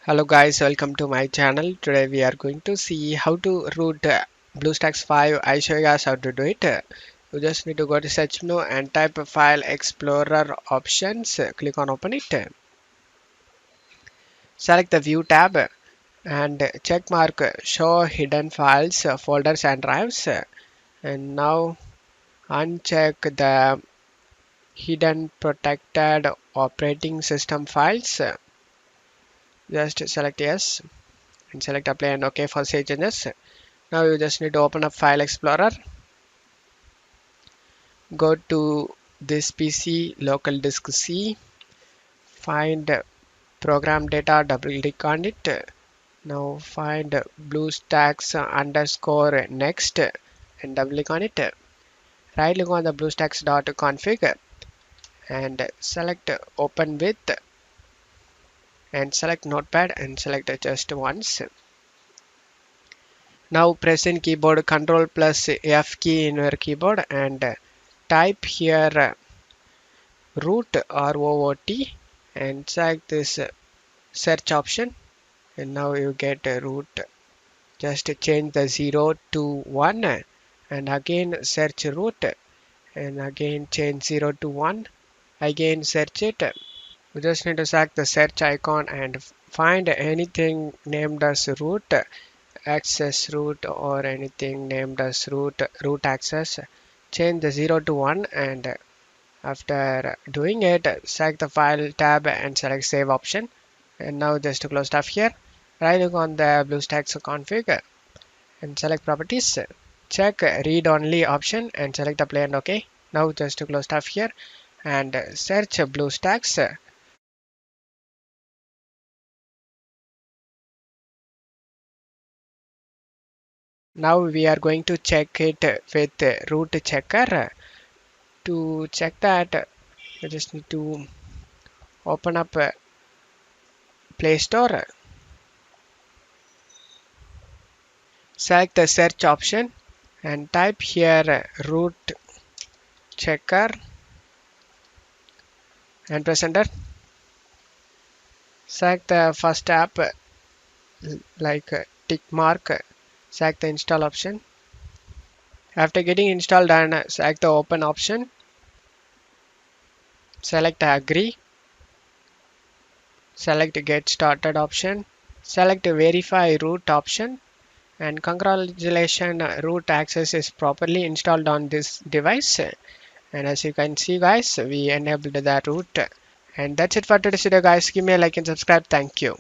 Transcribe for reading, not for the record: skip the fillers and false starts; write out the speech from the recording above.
Hello guys, welcome to my channel. Today we are going to see how to root BlueStacks 5. I show you guys how to do it. You just need to go to search menu and type File Explorer options. Click on open it. Select the View tab and check mark Show Hidden Files, Folders and Drives. And now uncheck the Hidden Protected Operating System Files. Just select Yes and select Apply and OK for save changes. Now you just need to open up File Explorer, go to this PC, local disk C, find program data, double click on it. Now find BlueStacks underscore next and double click on it. Right click on the BlueStacks.config and select open with and select notepad and select just once. Now press in keyboard Control plus F key in your keyboard and type here root ROOT and select this search option and now you get a root. Just change the 0 to 1 and again search root and again change 0 to 1, again search it. You just need to select the search icon and find anything named as root, access root or anything named as root access. Change the 0 to 1 and after doing it, select the file tab and select save option. And now just to close stuff here, right click on the BlueStacks config and select properties. Check read only option and select apply and OK. Now just to close stuff here and search BlueStacks. Now we are going to check it with root checker. To check that, you just need to open up Play Store. Select the search option and type here root checker and press enter. Select the first app like tick mark. Select the install option. After getting installed done, select the open option. Select agree. Select get started option. Select verify root option. And congratulations, root access is properly installed on this device. And as you can see guys, we enabled the root. And that's it for today's video guys. Give me a like and subscribe. Thank you.